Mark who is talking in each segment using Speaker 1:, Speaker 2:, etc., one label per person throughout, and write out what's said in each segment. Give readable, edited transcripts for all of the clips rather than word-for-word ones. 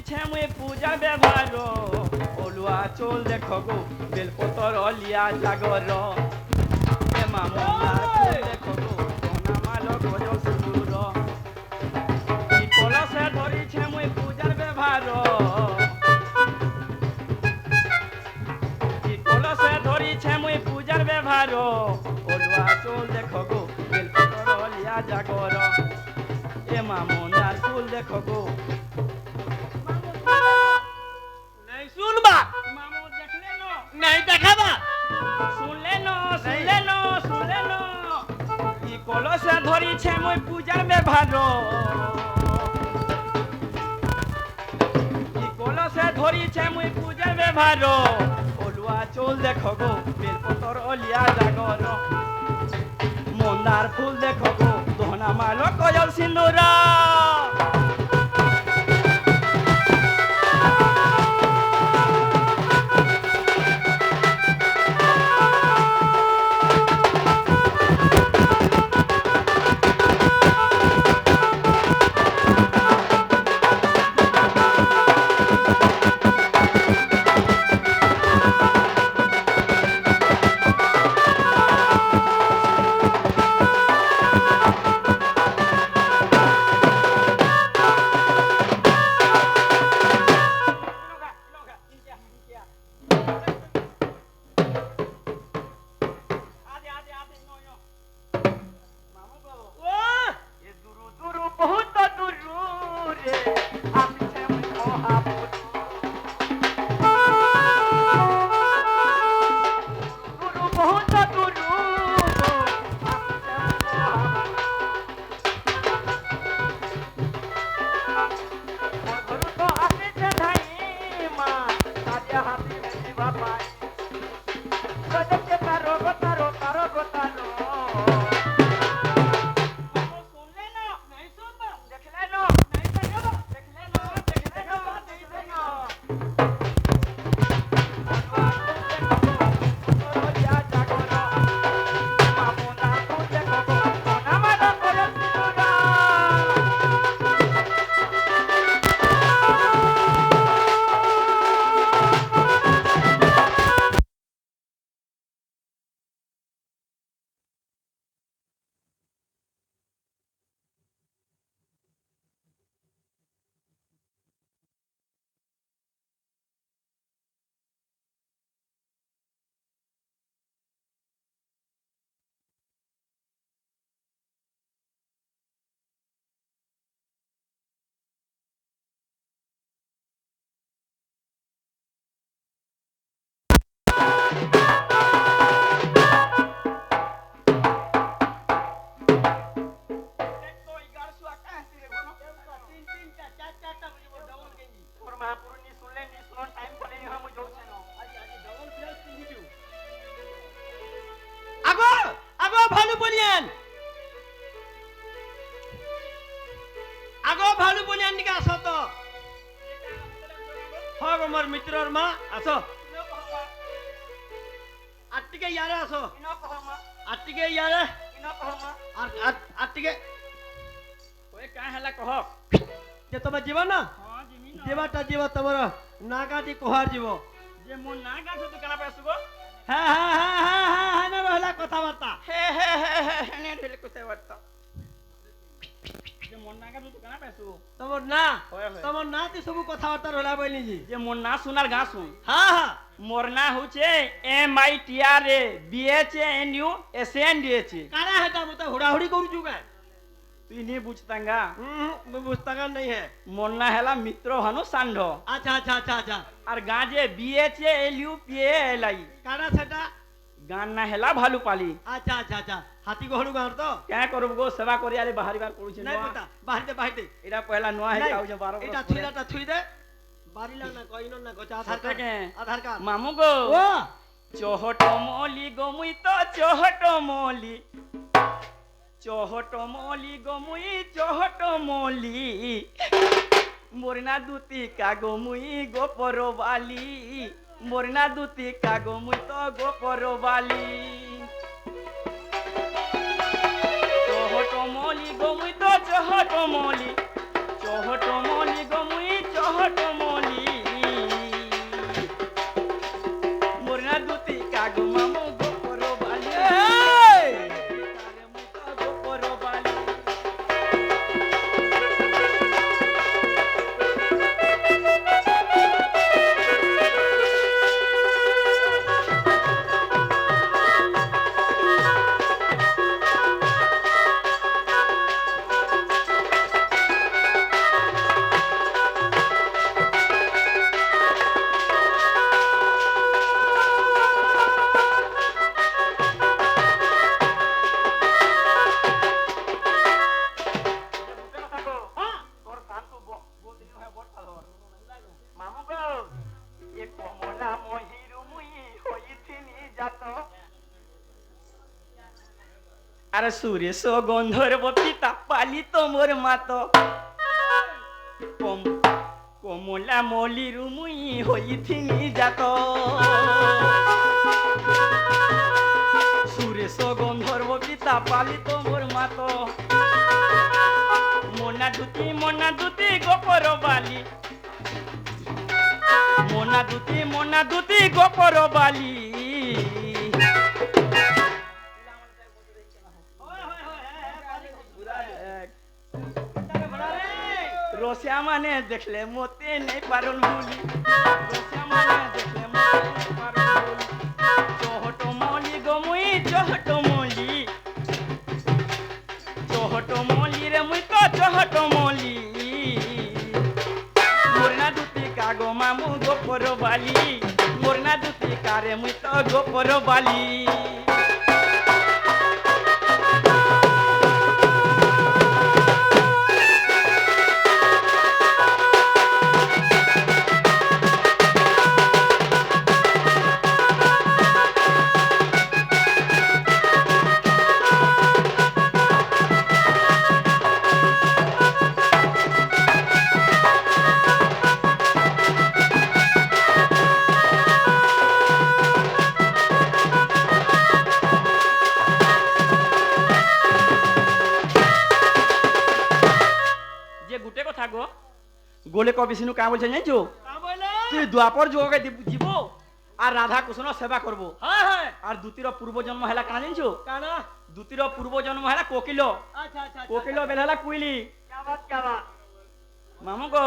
Speaker 1: ধরিছে মুই পূজা ব্যবহার অলুয়া চল দেখো গো বেলপতর লিয়া জাগর এ মামলার ফুল দেখো গো বনামাল গজ সিঁদুর এই কলসে ধরিছে মুই পূজার ব্যবহার এই কলসে ধরিছে মুই পূজার ব্যবহার অলুয়া চল দেখো গো বেলপতর লিয়া জাগর এ মামলার ফুল দেখো গো
Speaker 2: नहीं सुनबा
Speaker 1: मामू देखले न
Speaker 2: नहीं देखाबा
Speaker 1: শুনলে ন শুনলে ন শুনলে ন ই কলসে ধরিছে মই পূজার ব্যবহার ই কলসে ধরিছে মই পূজার ব্যবহার অলুয়া চুল দেখো গো বেলপতর অলিয়া জাগর মন্দার ফুল দেখো গো দোহনা মাল কজল সিন্দুর
Speaker 2: আগো আগো ভালু বলিয়ান আগো ভালু বলিয়ান নিকে আসো তো হগ আমার মিত্রর মা আসো আটটিকে ইয়ারে আসো আটটিকে ইয়ারে আর আটটিকে
Speaker 1: ওই কাঁ হেলা কহ
Speaker 2: যে তোমার জীব না
Speaker 1: হ্যাঁ জিমি না
Speaker 2: জীবটা জীব তোমার না কাটি কহার জীব
Speaker 1: যে মোর না গাছ তো কেনা পাইছো গো
Speaker 2: হ্যাঁ হ্যাঁ হ্যাঁ হ্যাঁ হ্যাঁ হ্যাঁ না হলা কথাবার্তা
Speaker 1: হে হে হে হে নে ঢেলে কোতে বার্তা যে মোর না গাছ তো কেনা পাইছো
Speaker 2: তোমার না
Speaker 1: হয়, হয়।
Speaker 2: তোমার না তে সবু কথাবার্তা হলা বইলি জি
Speaker 1: যে মোর না সোনার গাছ শুন
Speaker 2: হ্যাঁ হ্যাঁ
Speaker 1: মোর না হচ্ছে MITR BHNU
Speaker 2: কারা হেটা মতে হুড়াহুড়ি করুছু কে
Speaker 1: তুই নি বুঝতাঙ্গা
Speaker 2: বুঝতাগান नहीं है
Speaker 1: মোর না হেলা মিত্র ভানু ষাণ্ড
Speaker 2: আচ্ছা আচ্ছা আচ্ছা আচ্ছা
Speaker 1: আর গাঁ যে BHALUPALI
Speaker 2: কারা সেটা
Speaker 1: গান না হেলা ভালু পালি
Speaker 2: আচ্ছা আচ্ছা আচ্ছা হাতি গহলু গাঁর তো
Speaker 1: কেন করব গো সেবা করি আলে বাহারিবার করুছে
Speaker 2: নাই পতা বাহিতে বাহিতে
Speaker 1: এটা পয়লা নয়া হে যাউছে 12
Speaker 2: এটা থুইলাটা থুই দে বারিলা না কইন না কচা আধার কার্ড
Speaker 1: সত্যকে?
Speaker 2: আধার কার্ড
Speaker 1: মামু গো
Speaker 2: ও
Speaker 1: চহট মলি গমুই তো চহট মলি গমুই চহট মলি মোরনা দুতি কাগমুই গোপরবালি মোরনা দুতি কাগমুই তো গোপরবালি চহট মলি গমুই তো চহট মলি গমুই চহট মামু গো এ কমলা মহিরু মুই হইছিনি জাত আরে সুরেশ গন্ধর্ব পিতা পালিত মোর মাত কমলা মলিরু মুই হইছিনি জাত সুরেশ গন্ধর্ব পিতা পালিত মোর মাত মনা দুতি গোপর বালি মনা দুতি গোপর বালি রসিয়া মানে দেখলে মতে নেই পারন ভুলি রসিয়া মানে দেখলে মতে নেই পারন ভুলি চহট মলি গমুই চহট মলি রে মুই তো চহট মলি মোরনা দুতি কাগো মামু গোপর বালি মোরনা দুতি কারে মুই তো গোপর বালি গোলে কবি সিনু কা বলছে জানিছো তুই দ্বাপর যুগে জীব আর রাধা কৃষ্ণ সেবা করবো আর দুতির পূর্ব জন্ম হেলা কানা জানিছো দুতির পূর্ব জন্ম হেলা কোকিল কোকিল বেলা হেলা কুইলি মামু গো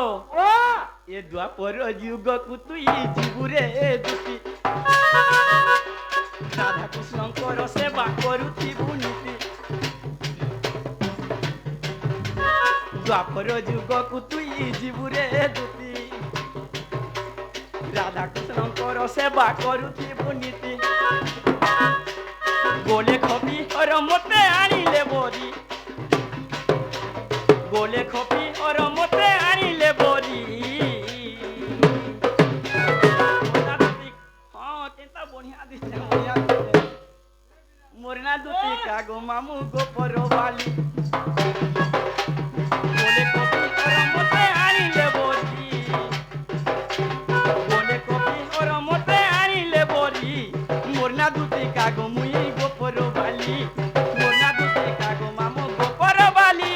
Speaker 1: এ দ্বাপর যুগ কু তুই জীবুরে দুতি রাধা কৃষ্ণঙ্কর সেবা করুথিবু নীতি দ্বাপর যুগকু তুই জীবুরে দুতি রাধা কৃষ্ণঙ্কর সেবা করুথিবু নীতি গোলে খপি অর মতে আনিলে বরি গোলে খপি অর মতে আনিলে বরি কেনতা বঢ়িয়া দিছে মোরনা দুতি কাগো মামু গোপর বালি মোরনা দুতি কাগো মুই গোপর বালি মোরনা দুতি কাগো মামু গোপর বালি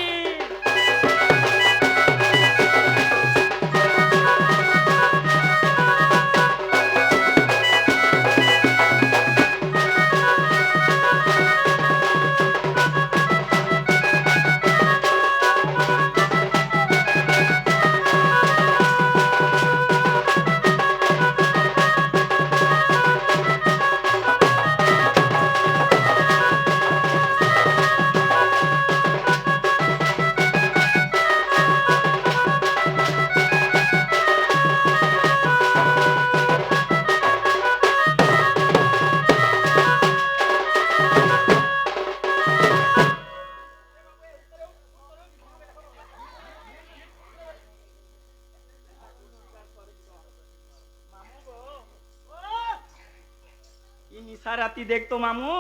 Speaker 1: রাতি দেখতো মামু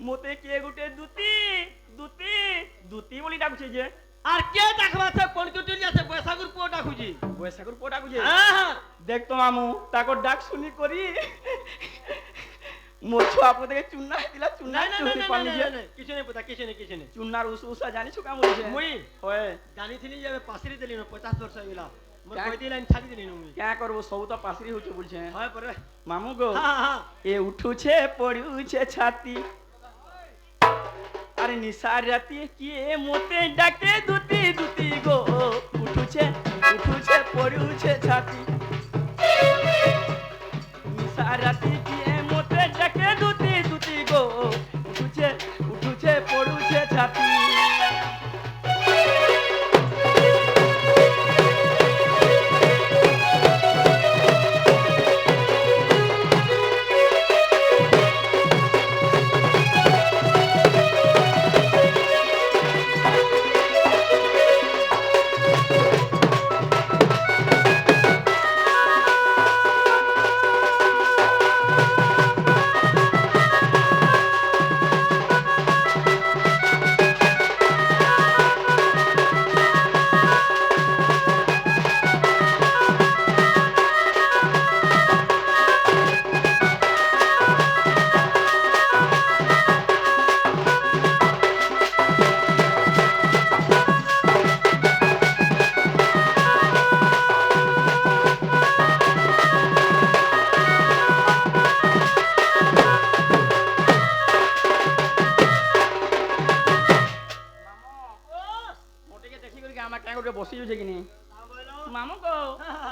Speaker 1: মতে কে গুটে দুতি দুতি দুতি বলি ডাকুছে যে
Speaker 2: আর কে ডাকবাছে কোন কুটির যাচ্ছে বৈশাখুর পুও ডাকুছি
Speaker 1: বৈশাখুর পুও ডাকুছে দেখতো মামু তাকো ডাক শুনি করি মোছো আপনাদের চুন্না দিলা চুন্না চুনি পানি যে
Speaker 2: কিছু নেই পতা কিছু নেই
Speaker 1: চুন্নার উসা জানিছো কাম বলছে
Speaker 2: মুই
Speaker 1: হয়
Speaker 2: জানিছিলি যে পাসরি দিলি 50 বছর হইলা মোর কই দিলাম ছাড়ি দিলি মুই
Speaker 1: क्या करबो सब तो पासरी होचे बोलछे
Speaker 2: হয় পরে
Speaker 1: मामू गो ए उठुछे पड़ुछे छाती अरे निशा राती किए मोते डाके दुती दुती गो उठुछे उठुछे पड़ुछे छाती निशा राती किए मोते डाके दुती दुती गो उठुछे उठुछे पड़ुछे छाती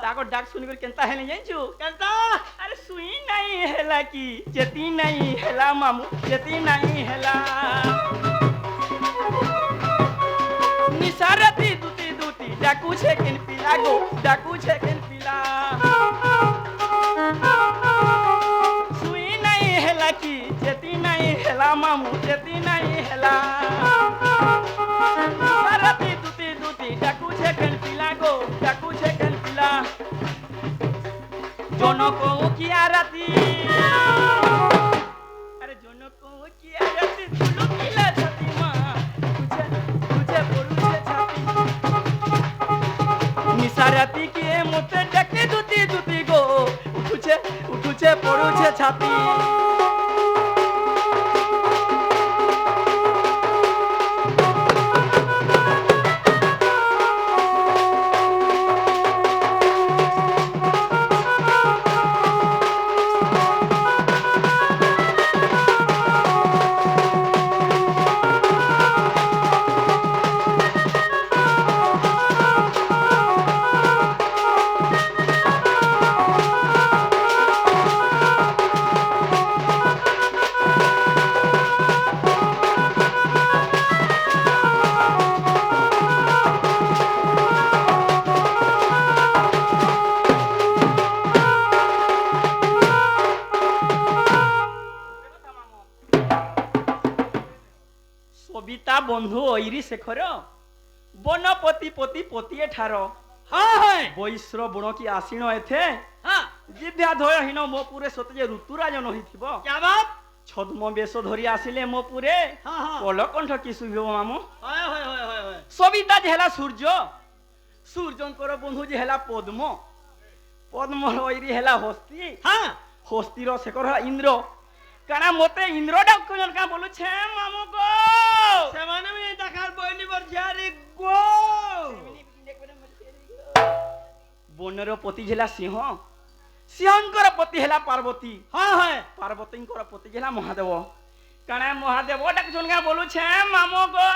Speaker 1: ତାଙ୍କ ଡାକ ଶୁଣିକରି କେନ୍ତା ହେଲେ ଜାଣିଛୁ
Speaker 2: କେନ୍ତା
Speaker 1: ଆରେ ସୁଇ ନାଇଁ ହେଲା କି ଯେତି ନାଇଁ ହେଲା ମାମୁ ଯେତି ନାଇଁ ହେଲା ନିଶାରତି ଦୁତି ଦୁତି ଡାକୁଛେ କେନ୍ ପିଲା ଗୋ ଡାକୁଛେ କେନ୍ ପିଲା ସୁଇ ନାଇଁ ହେଲା କି ଯେତି ନାଇଁ ହେଲା ମାମୁ ଯେତି ନାଇଁ ହେଲା ନିଶାରତି ଦୁତି ଦୁତି ଡାକୁଛେ କେନ୍ ପିଲା ଗୋ ଡାକୁଛେ କେନ୍ ପିଲା জনকো কিয়া রাতি আরে জনকো কিয়া রাতি তুলো কিলা ছাতি মা তুঝে তুঝে পড়ুছে ছাতি নিশা রাতি কে মতে ডাকে দুতি দুতি গো উঠুছে পড়ুছে ছাতি সবিতা বন্ধু ঐরি শেখর বনপতি পতি পতিয়ে ঠার
Speaker 2: হ্যাঁ হ্যাঁ
Speaker 1: বৈশ্র বুণ কি আসিণ এথে
Speaker 2: হ্যাঁ
Speaker 1: জিভ্যা ধয়হীন ମୋ ପୁରେ ସତେ ଯେ ଋତୁରାଜ ନହିଥିବ
Speaker 2: क्या बात
Speaker 1: ଛଦ୍ମ ବେଶ ଧରି ଆସିଲେ ମୋ ପୁରେ
Speaker 2: हाँ हाँ
Speaker 1: କଳକଣ୍ଠ କି ଶୁଭିବ ମାମୁ
Speaker 2: হয় হয় হয় হয় হয়
Speaker 1: ସବିତା ଯେ ହେଲା ସୂର୍ଯ୍ୟ ସୂର୍ଯ୍ୟଙ୍କର ବନ୍ଧୁ ଯେ ହେଲା ପଦ୍ମ ପଦ୍ମର ଐରି ହେଲା ହସ୍ତି
Speaker 2: হ্যাঁ
Speaker 1: হস্তির শেখর ହେଲା ইন্দ্র কারণ মতে ইন্দ্র ডাকুন কা বলুছে মামু গো
Speaker 2: সেমানে আমি দেখার বইনি বরঝারি গো
Speaker 1: বনর পতি হেলা সিংহ সিংহଙ୍କର পতি হেলা পার্বতী
Speaker 2: হ্যাঁ হ্যাঁ
Speaker 1: পার্বতীଙ୍କର পতি হেলা মহাদেব কারণ মহাদেব ডাকুন কা বলুছে মামু গো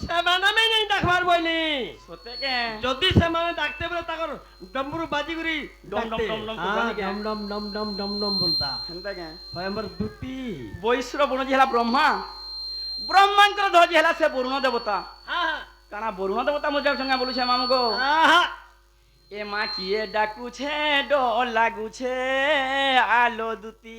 Speaker 2: সেমানে আমি নাই দেখার বইনি
Speaker 1: সতে কে
Speaker 2: যদি সেমানে ডাকতে বলে তাকর ডম্বরু বাজি করি
Speaker 1: ডম ডম ডম ডম করবানি কে?
Speaker 2: ডম ডম ডম ডম ডম ডম বলতা
Speaker 1: হেনতা কে
Speaker 2: হয় আমার দুটি
Speaker 1: বৈশ্র বুণ যে হেলা ব্রহ্মা ব্রহ্মাঙ্কর ধ্বজ হেলা সে বরুণ দেবতা
Speaker 2: হ্যাঁ
Speaker 1: কারণ বরুণ দেবতা মো ডাকুন কা বলুছে মামু গো
Speaker 2: হ্যাঁ
Speaker 1: এ মা কিয়ে ডাকুছে ড লাগুছে আলো দুতি